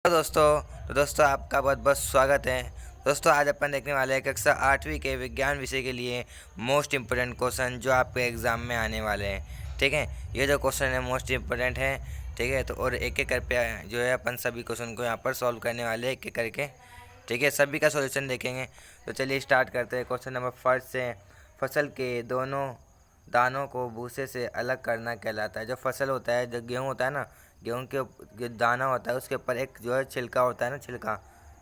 तो दोस्तों आपका बहुत बहुत स्वागत है। दोस्तों आज अपन देखने वाले हैं कक्षा 8वीं के विज्ञान विषय के लिए मोस्ट इम्पोर्टेंट क्वेश्चन जो आपके एग्ज़ाम में आने वाले हैं। ठीक है, ये जो क्वेश्चन है मोस्ट इम्पोर्टेंट है। ठीक है, तो और एक एक करके जो है अपन सभी क्वेश्चन को यहाँ पर सॉल्व करने वाले हैं एक एक करके। ठीक है, सभी का सॉल्यूशन देखेंगे। तो चलिए स्टार्ट करते हैं। क्वेश्चन नंबर फर्स्ट से, फसल के दोनों दानों को भूसे से अलग करना कहलाता है। जो फसल होता है, जो गेहूँ होता है ना, गेहूँ के जो दाना होता है उसके ऊपर एक जो है छिलका होता है ना, छिलका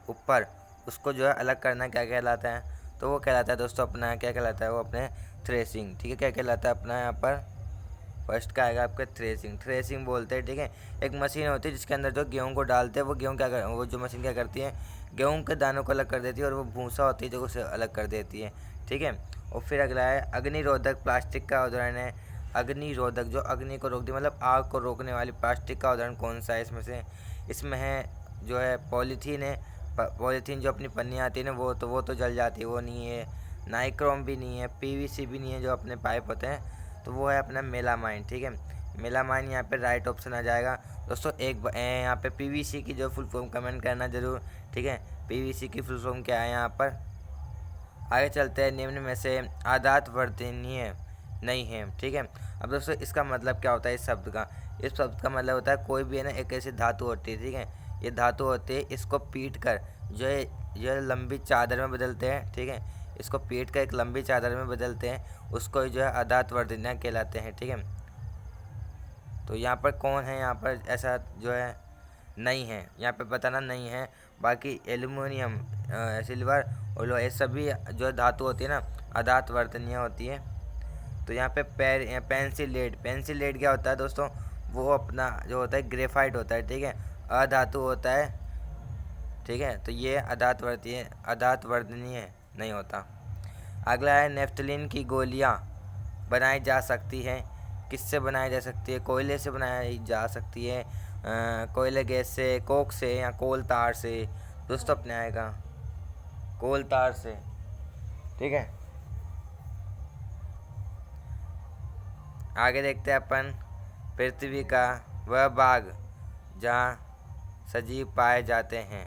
ऊपर, उसको जो है अलग करना क्या कहलाता है? तो वो कहलाता है दोस्तों अपना, क्या कहलाता है वो अपने थ्रेसिंग। ठीक है, क्या कहलाता है अपना यहाँ पर फर्स्ट का आएगा आपका थ्रेसिंग। थ्रेसिंग बोलते हैं। ठीक है, एक मशीन होती है जिसके अंदर जो गेहूँ को डालते हैं, वो गेहूँ क्या कर, वो जो मशीन क्या करती है, गेहूँ के दानों को अलग कर देती है और वो भूसा होती है जो उसे अलग कर देती है। ठीक है, और फिर अगला है अग्निरोधक। प्लास्टिक का उदाहरण है अग्निरोधक, जो अग्नि को रोक दी, मतलब आग को रोकने वाली प्लास्टिक का उदाहरण कौन सा है इसमें से? इसमें है जो है पॉलीथीन है। पॉलीथीन जो अपनी पन्नी आती है ना, वो तो जल जाती है, वो नहीं है। नाइक्रोम भी नहीं है, पीवीसी भी नहीं है जो अपने पाइप होते हैं, तो वो है अपना मेलामाइन। ठीक है, मेलामाइन यहाँ पे राइट ऑप्शन आ जाएगा। दोस्तों एक यहाँ पे पीवीसी की जो फुल फॉर्म कमेंट करना ज़रूर। ठीक है, पीवीसी की फुल फॉर्म क्या है यहाँ पर? आगे चलते हैं। निम्न में से आदात वर्तनीय नहीं है। ठीक है, अब दोस्तों इसका मतलब क्या होता है इस शब्द का? इस शब्द का मतलब होता है कोई भी है ना एक ऐसी धातु होती है। ठीक है, ये धातु होती है, इसको पीट कर जो है लंबी चादर में बदलते हैं। ठीक है, इसको पीट कर एक लंबी चादर में बदलते हैं, उसको जो है आदात वर्तनीय कहलाते हैं। ठीक है, तो यहाँ पर कौन है, यहाँ पर ऐसा जो है नहीं है, यहाँ पे बताना नहीं है। बाकी एल्युमिनियम, सिल्वर और लोहा, ये सभी जो धातु होती है ना अधात वर्तनीय होती है। तो यहाँ पे पेंसिल लेड। पेंसिल लेड क्या होता है दोस्तों? वो अपना जो होता है ग्रेफाइट होता है। ठीक है, अधातु होता है। ठीक है, तो ये अधात वर्तनीय नहीं होता। अगला है नेफ्थलीन की गोलियाँ बनाई जा सकती है। किससे बनाई जा सकती है? कोयले से बनाई जा सकती है, कोयले गैस से, कोक से, या कोल तार से। दोस्तों अपने आएगा कोल तार से। ठीक है, आगे देखते हैं अपन। पृथ्वी का वह भाग जहाँ सजीव पाए जाते हैं।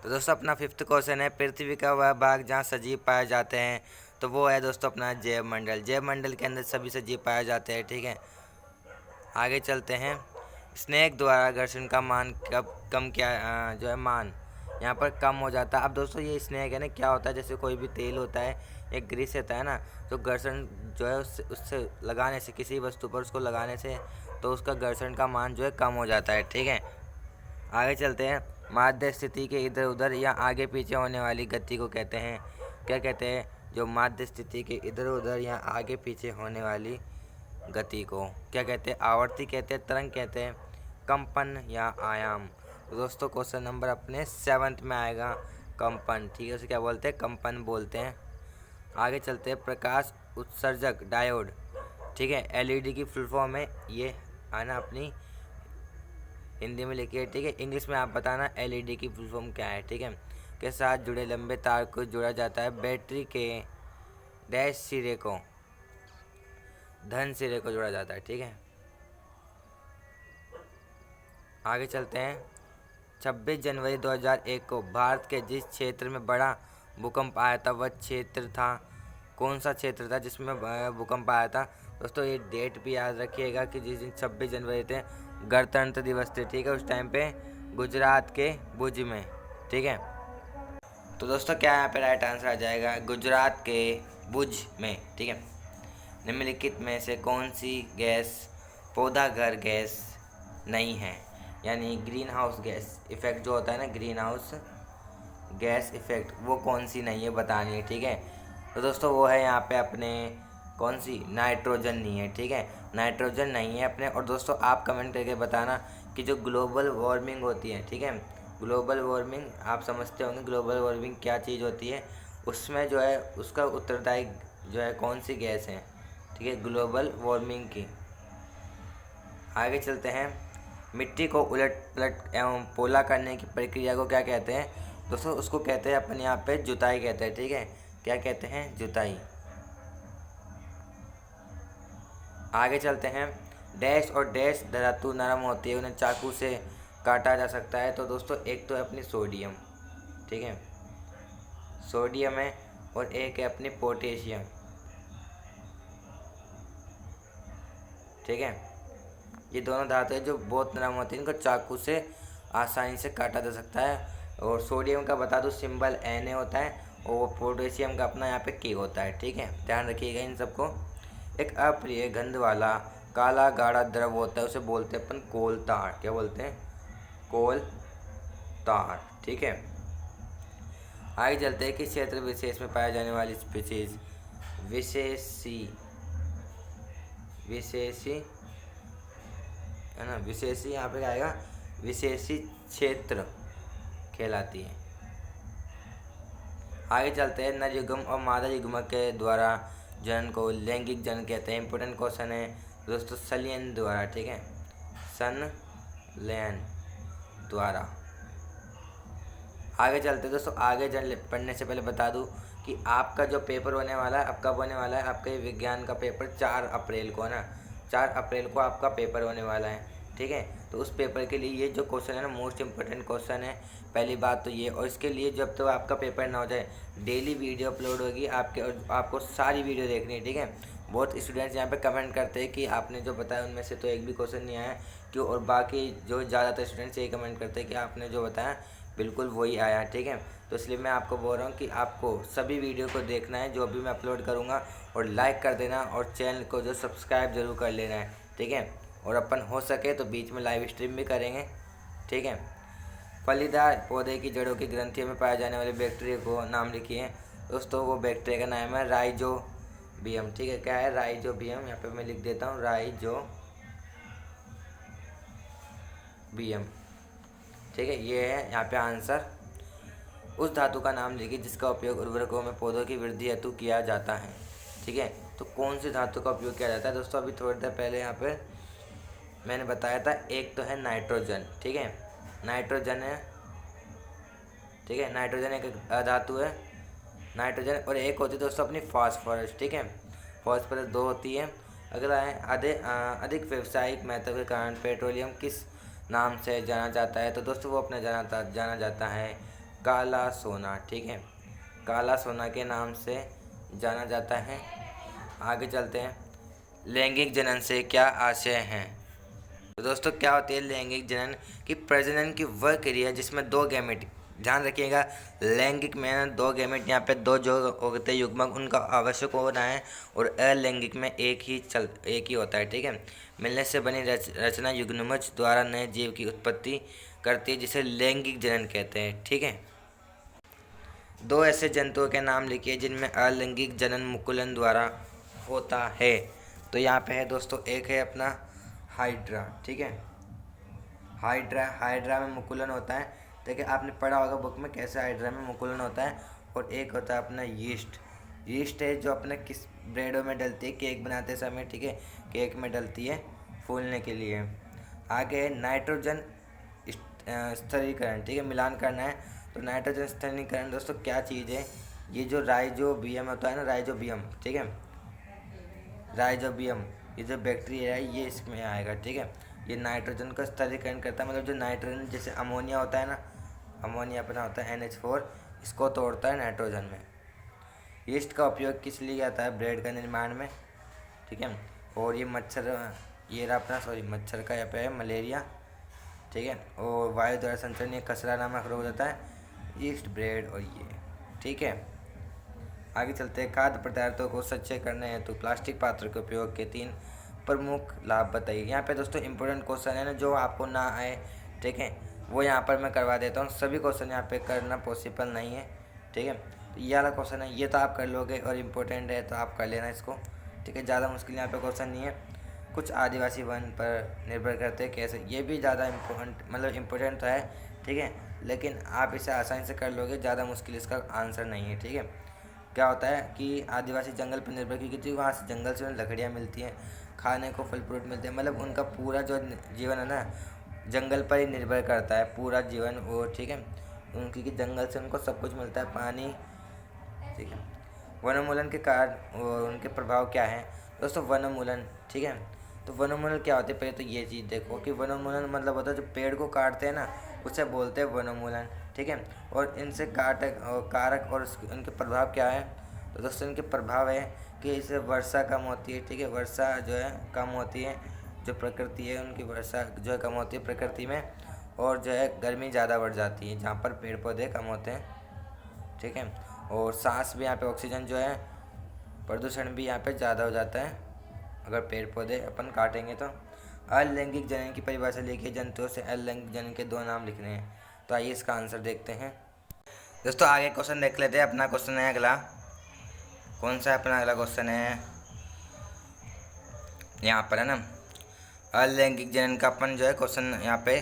तो दोस्तों अपना फिफ्थ क्वेश्चन है पृथ्वी का वह भाग जहाँ सजीव पाए जाते हैं। तो वो है दोस्तों अपना जैव मंडल। जैव मंडल के अंदर सभी सजीव पाए जाते हैं। ठीक है, आगे चलते हैं। स्नेक द्वारा घर्षण का मान कब कम किया, जो है मान यहाँ पर कम हो जाता है। अब दोस्तों ये स्नेक है ना, क्या होता है, जैसे कोई भी तेल होता है, एक ग्रीस रहता है ना, तो घर्षण जो है उससे लगाने से, किसी वस्तु पर उसको लगाने से, तो उसका घर्षण का मान जो है कम हो जाता है। ठीक है, आगे चलते हैं। माध्य स्थिति के इधर उधर या आगे पीछे होने वाली गति को कहते हैं, क्या कहते हैं? जो माध्य स्थिति के इधर उधर या आगे पीछे होने वाली गति को क्या कहते हैं? आवर्ती कहते हैं, तरंग कहते हैं, कंपन या आयाम। तो दोस्तों क्वेश्चन नंबर अपने 7th में आएगा कंपन। ठीक है, उसे क्या बोलते हैं? कंपन बोलते हैं। आगे चलते हैं। प्रकाश उत्सर्जक डायोड। ठीक है, एलईडी की फुल फॉर्म है ये, आना अपनी हिंदी में लिखिए। ठीक है, इंग्लिश में आप बताना एलईडी की फुल फॉर्म क्या है। ठीक है, के साथ जुड़े लंबे तार को जोड़ा जाता है। बैटरी के डैश सिरे को धन सिरे को जोड़ा जाता है। ठीक है, आगे चलते हैं। 26 जनवरी 2001 को भारत के जिस क्षेत्र में बड़ा भूकंप आया था वह क्षेत्र था, कौन सा क्षेत्र था जिसमें भूकंप आया था? दोस्तों ये डेट भी याद रखिएगा कि जिस दिन 26 जनवरी थे, गणतंत्र दिवस थे। ठीक है, उस टाइम पे गुजरात के भुज में। ठीक है, तो दोस्तों क्या यहाँ पे राइट आंसर आ जाएगा? गुजरात के भुज में। ठीक है, निम्नलिखित में से कौन सी गैस पौधा घर गैस नहीं है? यानी ग्रीन हाउस गैस इफेक्ट जो होता है ना, ग्रीन हाउस गैस इफेक्ट, वो कौन सी नहीं है बतानी है। ठीक है, तो दोस्तों वो है यहाँ पे अपने कौन सी? नाइट्रोजन नहीं है। ठीक है, नाइट्रोजन नहीं है अपने। और दोस्तों आप कमेंट करके बताना कि जो ग्लोबल वार्मिंग होती है, ठीक है, ग्लोबल वार्मिंग आप समझते होंगे ग्लोबल वार्मिंग क्या चीज़ होती है, उसमें जो है उसका उत्तरदायी जो है कौन सी गैस है? ठीक है, ग्लोबल वार्मिंग की। आगे चलते हैं। मिट्टी को उलट पलट एवं पोला करने की प्रक्रिया को क्या कहते हैं? दोस्तों उसको कहते हैं अपन यहाँ पे जुताई कहते हैं। ठीक है, क्या कहते हैं? जुताई। आगे चलते हैं। डैश और डैश धातु नरम होती है, उन्हें चाकू से काटा जा सकता है। तो दोस्तों एक तो है अपनी सोडियम, ठीक है, सोडियम है, और एक है अपनी पोटेशियम, ठीक है। ये दोनों धातु है जो बहुत नरम होती है, इनको चाकू से आसानी से काटा जा सकता है। और सोडियम का बता दूँ सिंबल Na होता है, और पोटेशियम का अपना यहाँ पे K होता है, ठीक है, ध्यान रखिएगा इन सबको। एक अप्रिय गंध वाला काला गाढ़ा द्रव होता है, उसे बोलते हैं अपन कोल तार। क्या बोलते हैं? कोल तार, ठीक है। आगे चलते हैं कि क्षेत्र विशेष में पाए जाने वाली स्पीशीज विशेषी है ना, विशेषी यहाँ पे क्या आएगा? विशेषी क्षेत्र कहलाती है। आगे चलते हैं, नर युग्म और मादा युग्म के द्वारा जनन को लैंगिक जनन कहते हैं। इंपॉर्टेंट क्वेश्चन है दोस्तों, संलयन द्वारा, ठीक है, संलयन द्वारा। आगे चलते हैं दोस्तों, आगे पढ़ने से पहले बता दूं कि आपका जो पेपर होने वाला है, अब कब होने वाला है? आपका ये विज्ञान का पेपर 4 अप्रैल को है ना, 4 अप्रैल को आपका पेपर होने वाला है, ठीक है। तो उस पेपर के लिए ये जो क्वेश्चन है ना, मोस्ट इंपॉर्टेंट क्वेश्चन है, पहली बात तो ये। और इसके लिए जब तक तो आपका पेपर ना हो जाए, डेली वीडियो अपलोड होगी आपके, और आपको सारी वीडियो देखनी है, ठीक है। बहुत स्टूडेंट्स यहाँ पे कमेंट करते हैं कि आपने जो बताया उनमें से तो एक भी क्वेश्चन नहीं आया क्यों, और बाकी जो ज़्यादातर स्टूडेंट्स यही कमेंट करते हैं कि आपने जो बताया बिल्कुल वही आया, ठीक है। तो इसलिए मैं आपको बोल रहा हूँ कि आपको सभी वीडियो को देखना है जो भी मैं अपलोड करूँगा, और लाइक कर देना, और चैनल को जो सब्सक्राइब जरूर कर लेना है, ठीक है। और अपन हो सके तो बीच में लाइव स्ट्रीम भी करेंगे, ठीक है। फलीदार पौधे की जड़ों की ग्रंथियों में पाए जाने वाले बैक्टीरिया को नाम लिखिए दोस्तों। वो बैक्टीरिया का नाम है राइजोबियम, ठीक है। क्या है? राइजोबियम। यहाँ पे मैं लिख देता हूँ राइजोबियम, ठीक है। ये है यहाँ पे आंसर। उस धातु का नाम लिखिए जिसका उपयोग उर्वरकों में पौधों की वृद्धि हेतु किया जाता है, ठीक है। तो कौन सी धातु का उपयोग किया जाता है दोस्तों? अभी थोड़ी देर पहले यहाँ पे मैंने बताया था, एक तो है नाइट्रोजन, ठीक है, नाइट्रोजन है, ठीक है, नाइट्रोजन एक धातु है, नाइट्रोजन। और एक होती है दोस्तों अपनी फास्फोरस, ठीक है, फास्फोरस 2 होती है। अगला है अधिक व्यावसायिक महत्व के कारण पेट्रोलियम किस नाम से जाना जाता है? तो दोस्तों वो अपने जाना जाता है काला सोना, ठीक है, काला सोना के नाम से जाना जाता है। आगे चलते हैं, लैंगिक जनन से क्या आशय है? तो दोस्तों क्या होती है लैंगिक जनन? की प्रजनन की वह क्रिया जिसमें 2 गैमेट, ध्यान रखिएगा, लैंगिक में 2 गैमेट, यहाँ पे 2 जो होते हैं युग्मक, उनका आवश्यक होना है, और अलैंगिक में एक ही होता है, ठीक है। मिलने से बनी रचना युग्मज द्वारा नए जीव की उत्पत्ति करती है, जिसे लैंगिक जनन कहते हैं, ठीक है। 2 ऐसे जंतुओं के नाम लिखिए जिनमें अलैंगिक जनन मुकुलन द्वारा होता है। तो यहाँ पे है दोस्तों, एक है अपना हाइड्रा, ठीक है, हाइड्रा में मुकुलन होता है, ठीक है। आपने पढ़ा होगा बुक में कैसे हाइड्रा में मुकुलन होता है। और एक होता है अपना यीस्ट है जो अपने किस ब्रेडों में डलती है, केक बनाते समय, ठीक है, केक में डलती है फूलने के लिए। आगे है नाइट्रोजन स्थिरीकरण, ठीक है, मिलान करना है। तो नाइट्रोजन स्थिरीकरण दोस्तों क्या चीज़ है? ये जो राइजोबियम होता है ना, राइजोबियम, ठीक है, राइजोबियम, ये जो बैक्टीरिया है ये इसमें आएगा, ठीक है। ये नाइट्रोजन का स्थिरीकरण करता है, मतलब जो नाइट्रोजन जैसे अमोनिया होता है ना, अमोनिया अपना होता है NH4, इसको तोड़ता है नाइट्रोजन में। यीस्ट का उपयोग किस लिए आता है? ब्रेड का निर्माण में, ठीक है। और ये मच्छर का यहाँ पे है मलेरिया, ठीक है। और वायु द्वारा संचरण ये खसरा नामक रोग होता है, यीस्ट, ब्रेड और ये, ठीक है। आगे चलते हैं, खाद्य पदार्थों को स्वच्छ करने हेतु प्लास्टिक पात्र के उपयोग के 3 प्रमुख लाभ बताइए। यहाँ पे दोस्तों इंपॉर्टेंट क्वेश्चन है ना, जो आपको ना आए, ठीक है, वो यहाँ पर मैं करवा देता हूँ। सभी क्वेश्चन यहाँ पे करना पॉसिबल नहीं है, ठीक है। तो ये वाला क्वेश्चन है, ये तो आप कर लोगे, और इम्पोर्टेंट है तो आप कर लेना इसको, ठीक है। ज़्यादा मुश्किल यहाँ पे क्वेश्चन नहीं है। कुछ आदिवासी वन पर निर्भर करते हैं कैसे, ये भी ज़्यादा इम्पोर्टेंट तो है, ठीक है, लेकिन आप इसे आसानी से कर लोगे, ज़्यादा मुश्किल इसका आंसर नहीं है, ठीक है। क्या होता है कि आदिवासी जंगल पर निर्भर, क्योंकि वहाँ से जंगल से उन्हें लकड़ियाँ मिलती हैं, खाने को फल फ्रूट मिलते हैं, मतलब उनका पूरा जो जीवन है ना जंगल पर ही निर्भर करता है, पूरा जीवन वो, ठीक है, क्योंकि जंगल से उनको सब कुछ मिलता है, पानी, ठीक है। वनोन्मूलन के कारण और उनके प्रभाव क्या हैं दोस्तों? वनोन्मूलन, ठीक है, तो वनोन्मूलन क्या होता है, पहले तो ये चीज़ देखो कि वनोन्मूलन मतलब होता है जो पेड़ को काटते हैं ना, उसे बोलते हैं वनोन्मूलन, ठीक है। और इनसे कारक और इनके प्रभाव क्या है, तो दोस्तों इनके प्रभाव है कि इससे वर्षा कम होती है, ठीक है। वर्षा जो है कम होती है, जो प्रकृति है उनकी वर्षा जो है कम होती है प्रकृति में, और जो है गर्मी ज़्यादा बढ़ जाती है जहाँ पर पेड़ पौधे कम होते हैं, ठीक है। और सांस भी यहाँ पे ऑक्सीजन जो है, प्रदूषण भी यहाँ पे ज़्यादा हो जाता है अगर पेड़ पौधे अपन काटेंगे तो। अलैंगिक जनन की परिभाषा लिखिए, जंतुओं से अलैंगिक जनन के 2 नाम लिखने हैं। तो आइए इसका आंसर देखते हैं दोस्तों। आगे क्वेश्चन देख लेते हैं। अपना क्वेश्चन है अगला, कौन सा अपना अगला क्वेश्चन है, यहाँ पर है ना, अलैंगिक जनन का अपन जो है क्वेश्चन यहाँ पे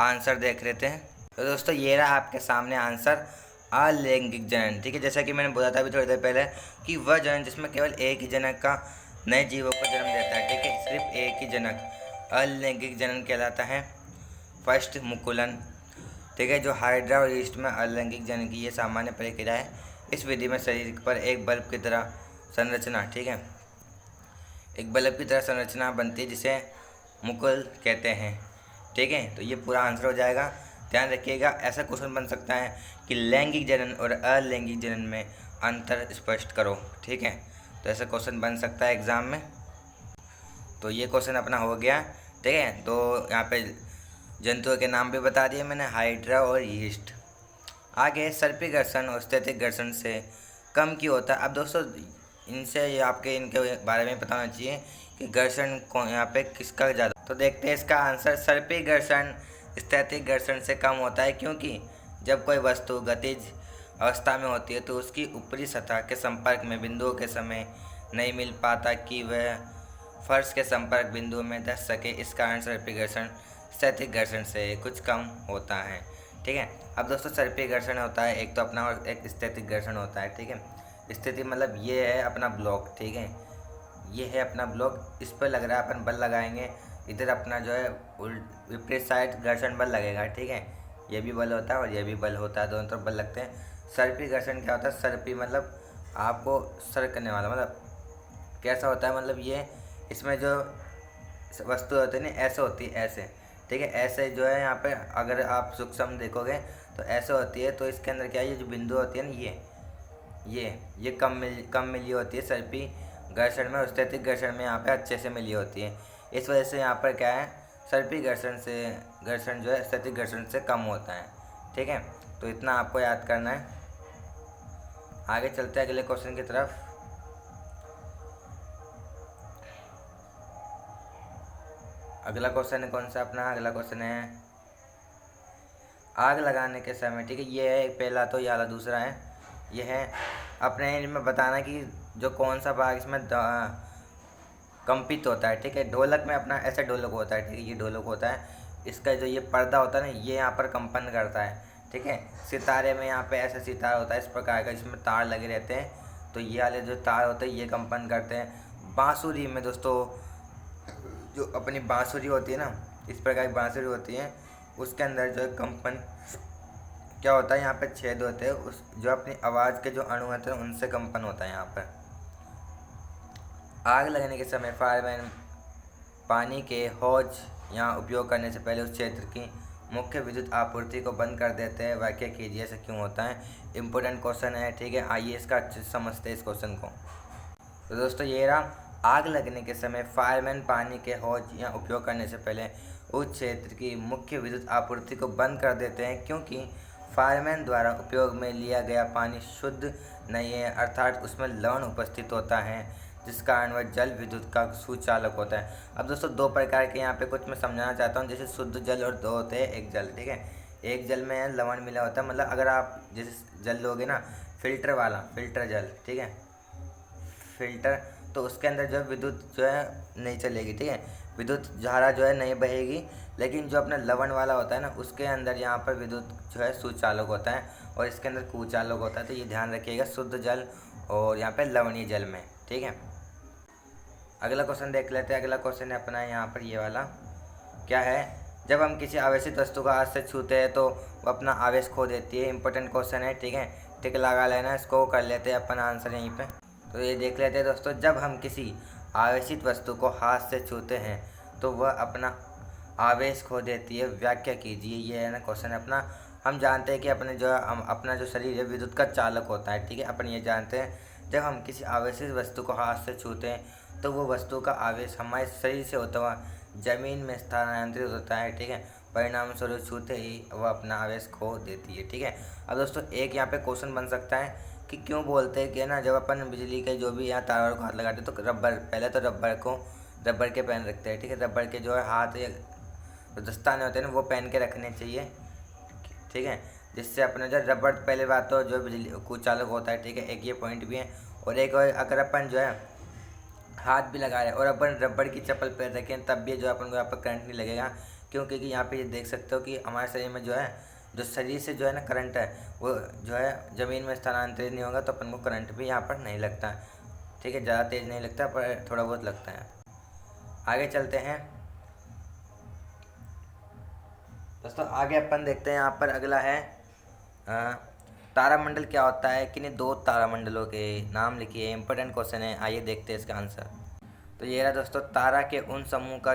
आंसर देख लेते हैं। तो दोस्तों ये रहा आपके सामने आंसर, अलैंगिक जनन, ठीक है। जैसा कि मैंने बोला था अभी थोड़ी देर पहले कि वह जनन जिसमें केवल एक ही जनक का नए जीवों को जन्म देता है, ठीक है, सिर्फ एक ही जनक, अलैंगिक जनन कहलाता है। फर्स्ट मुकुलन, ठीक है, जो हाइड्रा और ईस्ट में अलैंगिक जनन की ये सामान्य प्रक्रिया है। इस विधि में शरीर पर एक बल्ब की तरह संरचना, ठीक है, एक बल्ब की तरह संरचना बनती है जिसे मुकुल कहते हैं, ठीक है। तो ये पूरा आंसर हो जाएगा। ध्यान रखिएगा, ऐसा क्वेश्चन बन सकता है कि लैंगिक जनन और अलैंगिक जनन में अंतर स्पष्ट करो, ठीक है। तो ऐसा क्वेश्चन बन सकता है एग्ज़ाम में। तो ये क्वेश्चन अपना हो गया, ठीक है। तो यहाँ पे जंतुओं के नाम भी बता दिए मैंने, हाइड्रा और यीस्ट। आगे सर्पी घर्षण और स्थैतिक घर्षण से कम क्यों होता है। अब दोस्तों इनसे ये आपके इनके बारे में पता होना चाहिए कि घर्षण कौन यहाँ पे किसका ज़्यादा। तो देखते हैं इसका आंसर, सर्पी घर्षण स्थैतिक घर्षण से कम होता है क्योंकि जब कोई वस्तु गतिज अवस्था में होती है तो उसकी ऊपरी सतह के संपर्क में बिंदुओं के समय नहीं मिल पाता कि वह फर्श के संपर्क बिंदु में धंस सके। इस कारण सर्पी घर्षण स्थैतिक घर्षण से कुछ कम होता है, ठीक है। अब दोस्तों सर्पी घर्षण होता है एक तो अपना, और एक स्थैतिक घर्षण होता है, ठीक है। स्थिति मतलब ये है अपना ब्लॉक, ठीक है, ये है अपना ब्लॉक, इस पर लग रहा है, अपन बल लगाएंगे, इधर अपना जो है विपरीत साइड घर्षण बल लगेगा, ठीक है। ये भी बल होता है और ये भी बल होता है, दोनों तरफ बल लगते हैं। सर्पी घर्षण क्या होता है, सर्पी मतलब आपको सर करने वाला, मतलब कैसा होता है, मतलब ये इसमें जो वस्तु होती है ना ऐसे होती है, ऐसे, ठीक है, ऐसे जो है यहाँ पे अगर आप सूक्ष्म देखोगे तो ऐसे होती है। तो इसके अंदर क्या है, ये जो बिंदु होती है ना, ये कम मिली होती है सर्पी घर्षण में, और स्थैतिक घर्षण में यहाँ पे अच्छे से मिली होती है। इस वजह से यहाँ पर क्या है, सर्पी घर्षण जो है स्थैतिक घर्षण से कम होता है, ठीक है। तो इतना आपको याद करना है। आगे चलते हैं अगले क्वेश्चन की तरफ। अगला क्वेश्चन है कौन सा अपना, अगला क्वेश्चन है आग लगाने के समय, ठीक है। ये है पहला, तो ये वाला दूसरा है, ये है अपने इनमें बताना कि जो कौन सा भाग इसमें कंपित होता है, ठीक है। ढोलक में अपना ऐसा ढोलक होता है, ठीक है, ये ढोलक होता है, इसका जो ये पर्दा होता है ना, ये यहाँ पर कंपन करता है, ठीक है। सितारे में यहाँ पे ऐसा सितारा होता है इस प्रकार का, जिसमें तार लगे रहते हैं, तो ये वाले जो तार होते हैं ये कंपन करते हैं। बांसुरी में दोस्तों जो अपनी बांसुरी होती है ना, इस प्रकार की बांसुरी होती है, उसके अंदर जो है कंपन क्या होता है, यहाँ पे छेद होते हैं, उस जो अपनी आवाज़ के जो अणु होते हैं उनसे कंपन होता है यहाँ पर। आग लगने के समय फायरमैन पानी के हौज यहाँ उपयोग करने से पहले उस क्षेत्र की मुख्य विद्युत आपूर्ति को बंद कर देते हैं। व्याख्या कीजिए ऐसा क्यों होता है। इम्पोर्टेंट क्वेश्चन है, ठीक है। आइए इसका अच्छे से समझते हैं इस क्वेश्चन को। तो दोस्तों ये रहा, आग लगने के समय फायरमैन पानी के हौज या उपयोग करने से पहले उस क्षेत्र की मुख्य विद्युत आपूर्ति को बंद कर देते हैं क्योंकि फायरमैन द्वारा उपयोग में लिया गया पानी शुद्ध नहीं है, अर्थात उसमें लवण उपस्थित होता है, जिस कारण वह जल विद्युत का सुचालक होता है। अब दोस्तों दो प्रकार के यहाँ पे कुछ मैं समझाना चाहता हूँ, जैसे शुद्ध जल और दो होते हैं एक जल, ठीक है। एक जल में लवण मिला होता है, मतलब अगर आप जैसे जल लोगे ना फिल्टर वाला, फिल्टर जल, ठीक है, फिल्टर, तो उसके अंदर जो है विद्युत जो है नहीं चलेगी, ठीक है, विद्युत धारा जो है नहीं बहेगी। लेकिन जो अपना लवण वाला होता है ना, उसके अंदर यहाँ पर विद्युत जो है सुचालक होता है और इसके अंदर कुचालक होता है। तो ये ध्यान रखिएगा, शुद्ध जल और यहाँ पे लवणीय जल में, ठीक है। अगला क्वेश्चन देख लेते हैं। अगला क्वेश्चन है अपना यहाँ पर ये वाला, क्या है, जब हम किसी आवेशित वस्तु को हाथ से छूते हैं तो वो अपना आवेश खो देती है। इंपॉर्टेंट क्वेश्चन है, ठीक है, टिक लगा लेना, इसको कर लेते हैं अपन आंसर यहीं पे। तो ये देख लेते हैं दोस्तों, जब हम किसी आवेशित वस्तु को हाथ से छूते हैं तो वह अपना आवेश खो देती है, व्याख्या कीजिए। ये है ना क्वेश्चन है अपना। हम जानते हैं कि अपने जो हम अपना जो शरीर है विद्युत का चालक होता है, ठीक है। अपन ये जानते हैं जब हम किसी आवेशित वस्तु को हाथ से छूते हैं तो वो वस्तु का आवेश हमारे शरीर से होता हुआ जमीन में स्थानांतरित होता है, ठीक है। परिणाम स्वरूप छूते ही वह अपना आवेश खो देती है, ठीक है। अब दोस्तों एक यहाँ पे क्वेश्चन बन सकता है कि क्यों बोलते हैं कि ना जब अपन बिजली के जो भी यहाँ तारों को हाथ लगाते हैं तो रबर, पहले तो रबर के पहन रखते हैं, ठीक है। रबर के जो है हाथ या दस्ताने होते हैं ना वो पहन के रखने चाहिए, ठीक है। जिससे अपने जो रबर, पहले बात तो जो बिजली कुचालक होता है, ठीक है, एक ये पॉइंट भी है। और एक और अगर अपन जो है हाथ भी लगा रहे हैं और अपन रबर की चप्पल पहन रखें तब भी जो अपन को यहाँ पर करंट नहीं लगेगा, क्योंकि यहाँ पे ये देख सकते हो कि हमारे शरीर में जो है जो शरीर से जो है ना करंट है वो जो है ज़मीन में स्थानांतरित नहीं होगा, तो अपन को करंट भी यहाँ पर नहीं लगता है, ठीक है। ज़्यादा तेज़ नहीं लगता पर थोड़ा बहुत लगता है। आगे चलते हैं दोस्तों, आगे अपन देखते हैं। यहाँ पर अगला है तारामंडल क्या होता है, किन्हीं दो तारामंडलों के नाम लिखिए। इंपॉर्टेंट क्वेश्चन है, आइए देखते हैं इसका आंसर। तो ये रहा दोस्तों, तारा के उन समूह का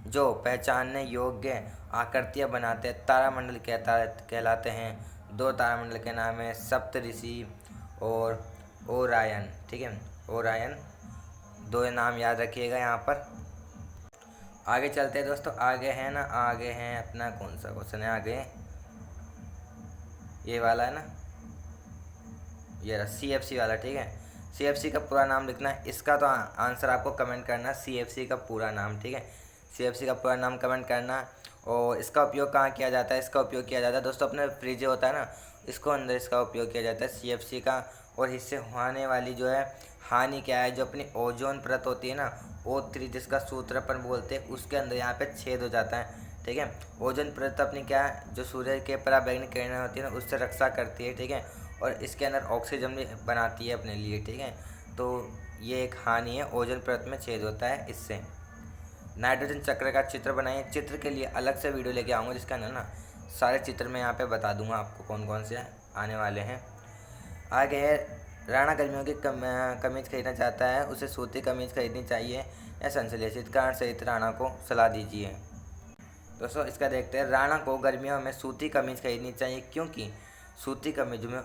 जो पहचानने योग्य आकृतियाँ बनाते हैं तारामंडल कहलाते हैं। दो तारामंडल के नाम है सप्तऋषि और ओरायन, ठीक है, ओरायन। दो नाम याद रखिएगा यहाँ पर। आगे चलते हैं दोस्तों, आगे है अपना कौन सा क्वेश्चन है आगे, ये वाला है ना, ये रहा CFC वाला, ठीक है। CFC का पूरा नाम लिखना है, इसका तो आंसर आपको कमेंट करना, CFC का पूरा नाम, ठीक है। CFC का पूरा नाम कमेंट करना। और इसका उपयोग कहाँ किया जाता है, इसका उपयोग किया जाता है दोस्तों अपने फ्रिज होता है ना, इसको अंदर इसका उपयोग किया जाता है CFC का। और इससे होने वाली जो है हानि क्या है, जो अपनी ओजोन परत होती है ना, O3 जिसका सूत्र अपन बोलते हैं, उसके अंदर यहाँ पे छेद हो जाता है, ठीक है। ओजोन परत अपनी क्या है, जो सूर्य के पराबैंगनी किरणें होती है ना उससे रक्षा करती है, ठीक है। और इसके अंदर ऑक्सीजन भी बनाती है अपने लिए, ठीक है। तो ये एक हानि है, ओजोन परत में छेद होता है इससे। नाइट्रोजन चक्र का चित्र बनाइए। चित्र के लिए अलग से वीडियो लेके आऊँगा जिसका ना सारे चित्र मैं यहाँ पे बता दूंगा आपको कौन कौन से आने वाले हैं। आगे है, राणा गर्मियों की कमीज खरीदना चाहता है, उसे सूती कमीज खरीदनी चाहिए या संश्लेषित कारण सहित राणा को सलाह दीजिए। दोस्तों इसका देखते हैं। राणा को गर्मियों में सूती कमीज खरीदनी चाहिए, क्योंकि सूती कमीज में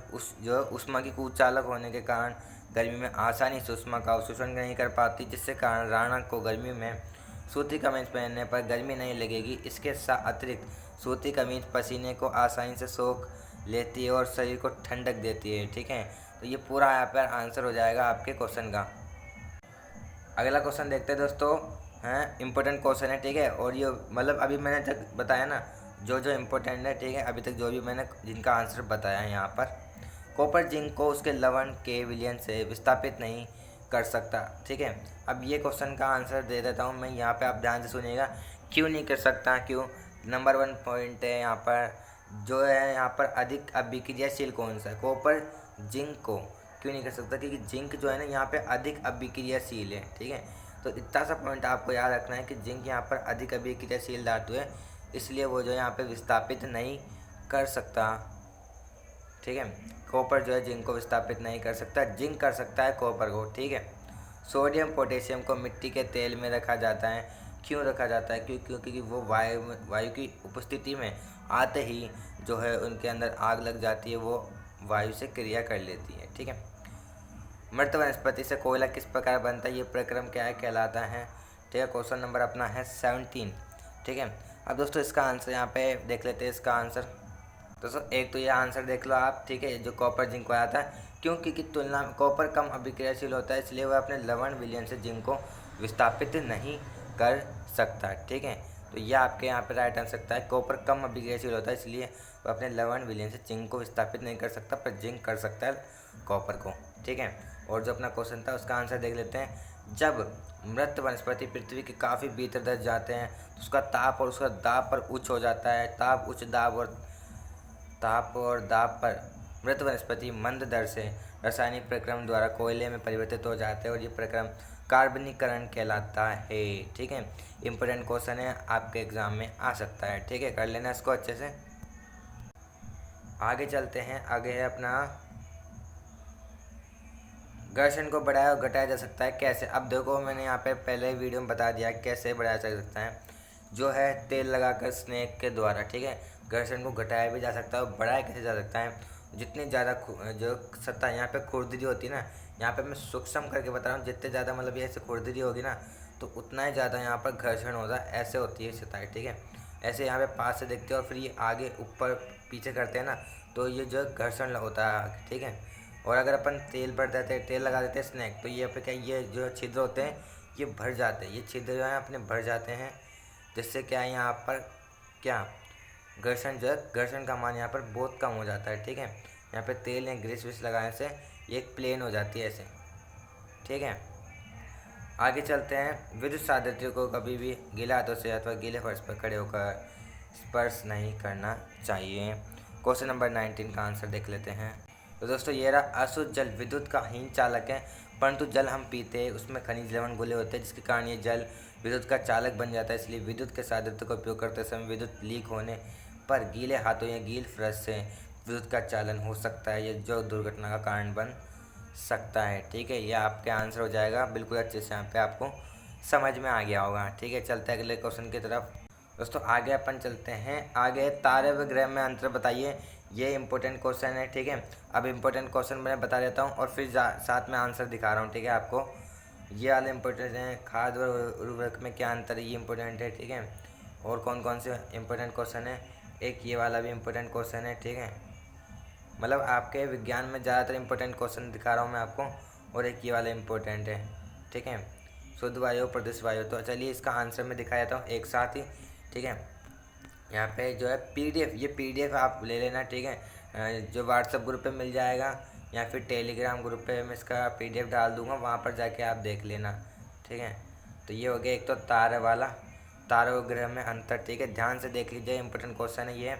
ऊष्मा की कुचालक होने के कारण गर्मी में आसानी से ऊष्मा का अवशोषण नहीं कर पाती, जिससे कारण राणा को गर्मी में सूती कमीज पहनने पर गर्मी नहीं लगेगी। इसके अतिरिक्त सूती कमीज पसीने को आसानी से सोख लेती है और शरीर को ठंडक देती है, ठीक है। तो ये पूरा यहाँ पर आंसर हो जाएगा आपके क्वेश्चन का। अगला क्वेश्चन देखते हैं दोस्तों, हैं इम्पोर्टेंट क्वेश्चन है, ठीक है। और ये मतलब अभी मैंने तक बताया ना जो इम्पोर्टेंट है, ठीक है, अभी तक जो भी मैंने जिनका आंसर बताया है यहाँ पर। कॉपर जिंक को उसके लवण के विलयन से विस्थापित नहीं कर सकता, ठीक है। अब ये क्वेश्चन का आंसर दे देता हूँ मैं यहाँ पे, आप ध्यान से सुनिएगा। क्यों नहीं कर सकता, क्यों? नंबर 1 पॉइंट है यहाँ पर, जो है यहाँ पर अधिक अभिक्रियाशील कौन सा है, कॉपर जिंक को क्यों नहीं कर सकता, क्योंकि जिंक जो है ना यहाँ पे अधिक अभिक्रियाशील है, ठीक है। तो इतना सा पॉइंट आपको याद रखना है कि जिंक यहाँ पर अधिक अभिक्रियाशील धातु है, इसलिए वो जो यहाँ पे विस्थापित नहीं कर सकता, ठीक है। कॉपर जो है जिंक को विस्थापित नहीं कर सकता, जिंक कर सकता है कॉपर को, ठीक है। सोडियम पोटेशियम को मिट्टी के तेल में रखा जाता है, क्यों रखा जाता है, क्योंकि वो वायु की उपस्थिति में आते ही जो है उनके अंदर आग लग जाती है, वो वायु से क्रिया कर लेती है, ठीक है। मृत वनस्पति से कोयला किस प्रकार बनता है, ये प्रक्रम क्या है कहलाता है, ठीक है। क्वेश्चन नंबर अपना है 17, ठीक है। अब दोस्तों इसका आंसर यहाँ पे देख लेते हैं। इसका आंसर दोस्तों एक तो ये आंसर देख लो आप, ठीक है, जो कॉपर जिंक को आता है, क्योंकि की तुलना में कॉपर कम अभिक्रियाशील होता है, इसलिए वह अपने लवण विलयन से जिंक को विस्थापित नहीं कर सकता, ठीक है। तो यह आपके यहाँ पे राइट आंसर सकता है, कॉपर कम अभिक्रियाशील होता है, इसलिए वह अपने लवण विलयन से जिंक को विस्थापित नहीं कर सकता, पर जिंक कर सकता है कॉपर को, ठीक है। और जो अपना क्वेश्चन था उसका आंसर देख लेते हैं। जब मृत वनस्पति पृथ्वी के काफ़ी भीतर दर जाते हैं तो उसका ताप और उसका दाब पर उच्च हो जाता है। उच्च ताप और दाब पर मृत वनस्पति मंद दर से रासायनिक प्रक्रम द्वारा कोयले में परिवर्तित हो जाते हैं, और ये प्रक्रम कार्बनीकरण कहलाता है, ठीक है। इंपॉर्टेंट क्वेश्चन है, आपके एग्जाम में आ सकता है, ठीक है, कर लेना इसको अच्छे से। आगे चलते हैं। आगे है अपना घर्षण को बढ़ाया और घटाया जा सकता है कैसे। अब देखो मैंने यहाँ पे पहले वीडियो में बता दिया कैसे बढ़ाया जा सकता है, जो है तेल लगाकर स्नेक के द्वारा, ठीक है। घर्षण को घटाया भी जा सकता है और बढ़ाया कैसे जा सकता है, जितनी ज़्यादा जो सतह यहाँ पे खुरदरी होती है ना, यहाँ पे मैं सूक्ष्म करके बता रहा हूँ, जितने ज़्यादा मतलब ये ऐसे खुरदरी होगी ना तो उतना ही ज़्यादा यहाँ पर घर्षण होगा। ऐसे होती है सतह, ठीक है। ऐसे यहाँ पे पास से देखते हो और फिर ये आगे ऊपर पीछे करते हैं ना, तो ये जो घर्षण होता है, ठीक है। और अगर अपन तेल भर देते हैं, तेल लगा देते हैं स्नैक, तो ये पे क्या, ये जो छिद्र होते हैं ये भर जाते हैं, ये छिद्र जो है अपने भर जाते हैं, जिससे क्या है यहाँ पर क्या घर्षण जो है, घर्षण का मान यहाँ पर बहुत कम हो जाता है, ठीक है। यहाँ पे तेल या ग्रीस विस लगाने से ये एक प्लेन हो जाती है ऐसे, ठीक है। आगे चलते हैं। विद्युत सादृश्य को कभी भी गीले हाथों से अथवा गीले फर्श पर खड़े होकर स्पर्श नहीं करना चाहिए। क्वेश्चन नंबर 19 का आंसर देख लेते हैं। तो दोस्तों ये रहा, अशुद्ध जल विद्युत का हीन चालक है, परंतु जल हम पीते हैं उसमें खनिज लवण घुले होते हैं, जिसके कारण ये जल विद्युत का चालक बन जाता है। इसलिए विद्युत के सादृश्य का उपयोग करते समय विद्युत लीक होने पर गीले हाथों या गील फर्श से विद्युत का चालन हो सकता है, ये जो दुर्घटना का कारण बन सकता है, ठीक है। ये आपके आंसर हो जाएगा बिल्कुल अच्छे से, यहाँ पे आपको समझ में आ गया होगा, ठीक है। चलते हैं अगले क्वेश्चन की तरफ। दोस्तों आगे अपन चलते हैं। आगे तारे व ग्रह में अंतर बताइए, ये इंपॉर्टेंट क्वेश्चन है, ठीक है। अब इंपॉर्टेंट क्वेश्चन मैं बता देता हूँ और फिर साथ में आंसर दिखा रहा हूँ, ठीक है। आपको ये वाले इंपॉर्टेंट है, खाद व उर्वरक में क्या अंतर है, ये इंपॉर्टेंट है, ठीक है। और कौन कौन से इंपॉर्टेंट क्वेश्चन है, एक ये वाला भी इंपॉर्टेंट क्वेश्चन है, ठीक है। मतलब आपके विज्ञान में ज़्यादातर इंपॉर्टेंट क्वेश्चन दिखा रहा हूँ मैं आपको, और एक ये वाला इंपॉर्टेंट है, ठीक है। शुद्ध वायु प्रदूषित वायु, तो चलिए इसका आंसर मैं दिखा देता हूँ एक साथ ही, ठीक है। यहाँ पे जो है पीडीएफ, ये पीडीएफ आप ले लेना, ठीक है। जो व्हाट्सएप ग्रुप पे मिल जाएगा या फिर टेलीग्राम ग्रुप पे मैं इसका पीडीएफ डाल दूँगा, वहाँ पर जाके आप देख लेना, ठीक है। तो ये हो गया एक तो तारे वाला, तारों ग्रह में अंतर, ठीक है। ध्यान से देख लीजिए, इंपॉर्टेंट क्वेश्चन है ये।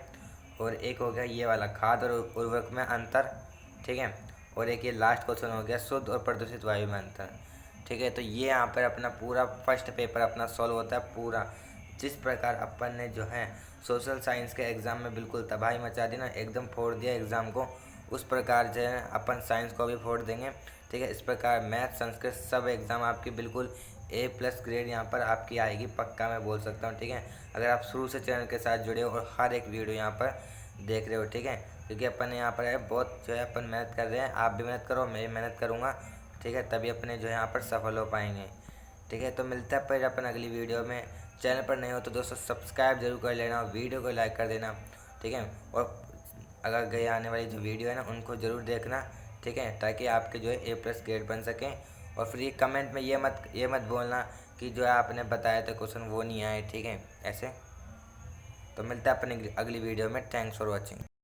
और एक हो गया ये वाला, खाद और उर्वरक में अंतर, ठीक है। और एक ये लास्ट क्वेश्चन हो गया, शुद्ध और प्रदूषित वायु में अंतर, ठीक है। तो ये यहाँ पर अपना पूरा फर्स्ट पेपर अपना सॉल्व होता है पूरा। जिस प्रकार अपन ने जो है सोशल साइंस के एग्ज़ाम में बिल्कुल तबाही मचा दी ना, एकदम फोड़ दिया एग्ज़ाम को, उस प्रकार जो है अपन साइंस को भी फोड़ देंगे, ठीक है। इस प्रकार मैथ संस्कृत सब एग्ज़ाम आपकी बिल्कुल A+ ग्रेड यहाँ पर आपकी आएगी, पक्का मैं बोल सकता हूँ, ठीक है। अगर आप शुरू से चैनल के साथ जुड़े हो और हर एक वीडियो यहाँ पर देख रहे हो, ठीक है। क्योंकि अपन यहाँ पर है बहुत जो है अपन मेहनत कर रहे हैं, आप भी मेहनत करो, मैं भी मेहनत करूँगा, ठीक है। तभी अपने जो यहाँ पर सफल हो पाएंगे, ठीक है। तो मिलता है फिर अपन अगली वीडियो में। चैनल पर नहीं हो तो दोस्तों सब्सक्राइब जरूर कर लेना, वीडियो को लाइक कर देना, ठीक है। और अगर गए आने वाली जो वीडियो है ना उनको ज़रूर देखना, ठीक है, ताकि आपके जो है A+ ग्रेड बन सकें। और फिर ये कमेंट में ये मत बोलना कि जो है आपने बताया था क्वेश्चन वो नहीं आए, ठीक है, ऐसे। तो मिलता है अपने अगली वीडियो में। Thanks for watching.